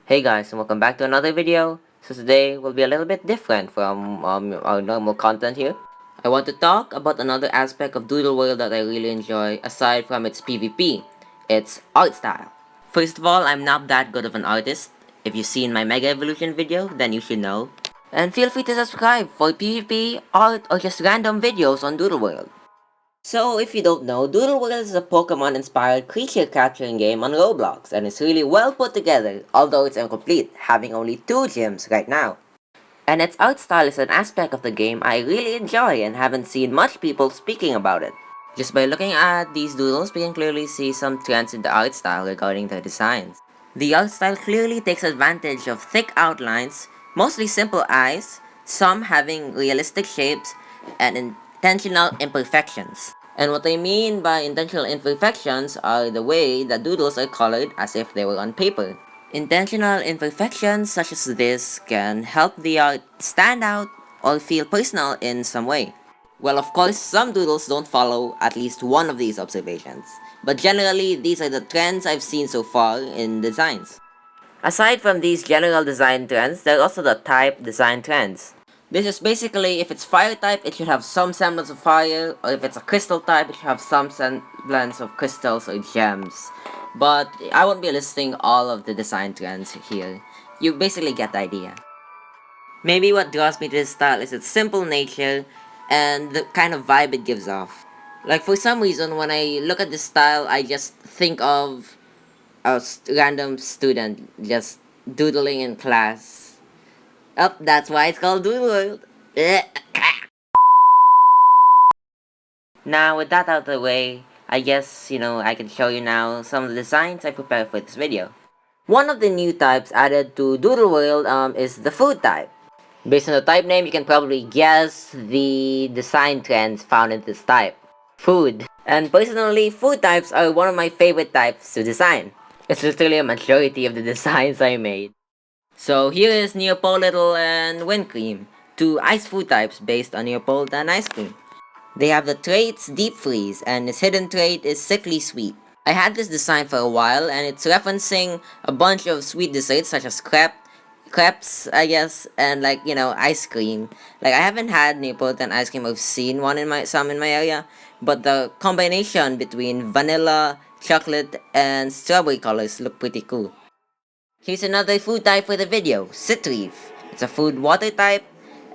Hey guys, and welcome back to another video. So today will be a little bit different from our normal content here. I want to talk about another aspect of Doodle World that I really enjoy aside from its PvP. It's art style. First of all, I'm not that good of an artist. If you've seen my Mega Evolution video, then you should know. And feel free to subscribe for PvP, art, or just random videos on Doodle World. So, if you don't know, Doodle World is a Pokemon-inspired creature capturing game on Roblox, and it's really well put together, although it's incomplete, having only 2 gyms right now. And its art style is an aspect of the game I really enjoy and haven't seen much people speaking about it. Just by looking at these doodles, we can clearly see some trends in the art style regarding their designs. The art style clearly takes advantage of thick outlines, mostly simple eyes, some having realistic shapes, and intentional imperfections. And what I mean by intentional imperfections are the way that doodles are colored as if they were on paper. Intentional imperfections such as this can help the art stand out or feel personal in some way. Well, of course, some doodles don't follow at least one of these observations, but generally, these are the trends I've seen so far in designs. Aside from these general design trends, there are also the type design trends. This is basically if it's fire type, it should have some semblance of fire, or if it's a crystal type, it should have some semblance of crystals or gems. But I won't be listing all of the design trends here. You basically get the idea. Maybe what draws me to this style is its simple nature and the kind of vibe it gives off. Like for some reason, when I look at this style, I just think of a random student just doodling in class. Oh, that's why it's called Doodle World. Now, with that out of the way, I guess, I can show you now some of the designs I prepared for this video. One of the new types added to Doodle World is the food type. Based on the type name, you can probably guess the design trends found in this type. Food. And personally, food types are one of my favorite types to design. It's literally a majority of the designs I made. So here is Neapolitan and Wind Cream, two ice food types based on Neapolitan ice cream. They have the traits Deep Freeze, and its hidden trait is Sickly Sweet. I had this design for a while, and it's referencing a bunch of sweet desserts such as crepes, I guess, and ice cream. Like I haven't had Neapolitan ice cream. I've seen one in my area, but the combination between vanilla, chocolate, and strawberry colors look pretty cool. Here's another food type for the video, Citreef. It's a food water type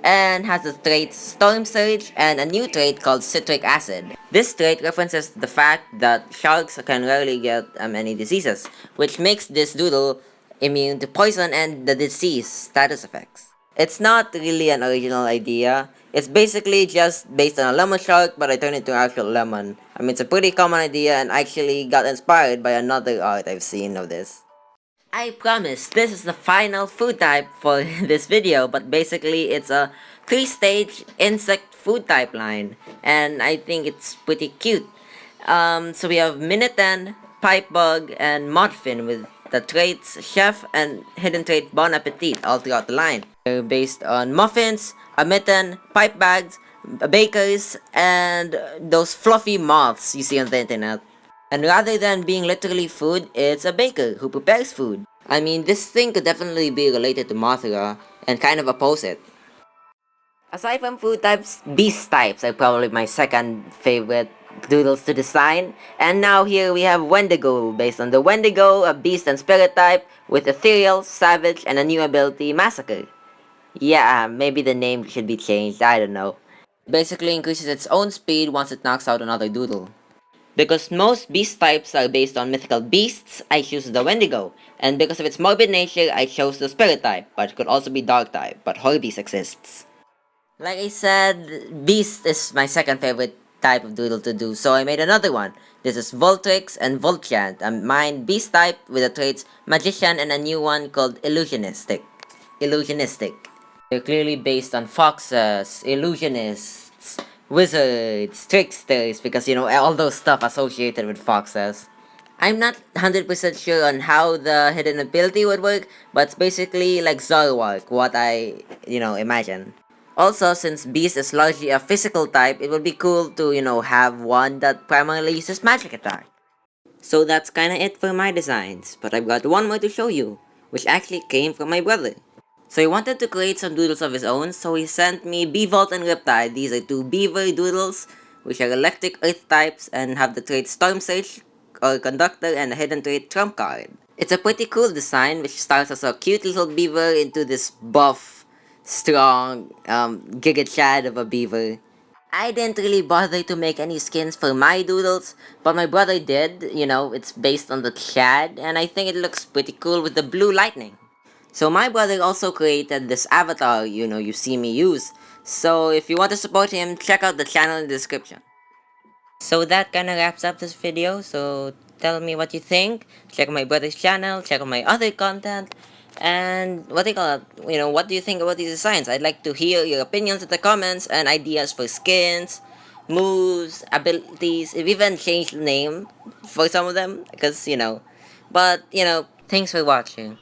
and has the traits Storm Surge and a new trait called Citric Acid. This trait references the fact that sharks can rarely get many diseases, which makes this doodle immune to poison and the disease status effects. It's not really an original idea. It's basically just based on a lemon shark, but I turned it into an actual lemon. I mean, it's a pretty common idea and actually got inspired by another art I've seen of this. I promise this is the final food type for this video, but basically it's a 3-stage insect food type line, and I think it's pretty cute. So we have Minitan, Pipe Bug, and Mudfin with the traits Chef and hidden trait Bon Appetit all throughout the line. They're based on muffins, a mitten, pipe bags, bakers, and those fluffy moths you see on the internet. And rather than being literally food, it's a baker who prepares food. I mean, this thing could definitely be related to Mothra and kind of oppose it. Aside from food types, beast types are probably my second favorite doodles to design. And now here we have Wendigo, based on the Wendigo, a beast and spirit type with ethereal, savage, and a new ability, Massacre. Yeah, maybe the name should be changed, I don't know. Basically increases its own speed once it knocks out another doodle. Because most beast types are based on mythical beasts, I choose the Wendigo. And because of its morbid nature, I chose the spirit type, but it could also be dark type, but Horbeast exists. Like I said, beast is my second favorite type of doodle to do, so I made another one. This is Voltrix and Volchant, a mind beast type with the traits Magician and a new one called Illusionistic. They're clearly based on foxes, illusionists, wizards, tricksters, because all those stuff associated with foxes. I'm not 100% sure on how the hidden ability would work, but it's basically like Zoroark, what I, imagine. Also, since Beast is largely a physical type, it would be cool to, have one that primarily uses magic attack. So that's kinda it for my designs, but I've got one more to show you, which actually came from my brother. So he wanted to create some doodles of his own, so he sent me Bevolt and Riptide. These are two beaver doodles, which are electric earth types and have the trait Storm Sage or Conductor and a hidden trait Trump card. It's a pretty cool design, which starts as a cute little beaver into this buff, strong, Giga Chad of a beaver. I didn't really bother to make any skins for my doodles, but my brother did. You know, it's based on the Chad, and I think it looks pretty cool with the blue lightning. So my brother also created this avatar, you see me use. So if you want to support him, check out the channel in the description. So that kinda wraps up this video, so tell me what you think. Check out my brother's channel, check out my other content, and what do you call it? What do you think about these designs? I'd like to hear your opinions in the comments and ideas for skins, moves, abilities, if even change the name for some of them, because, but, thanks for watching.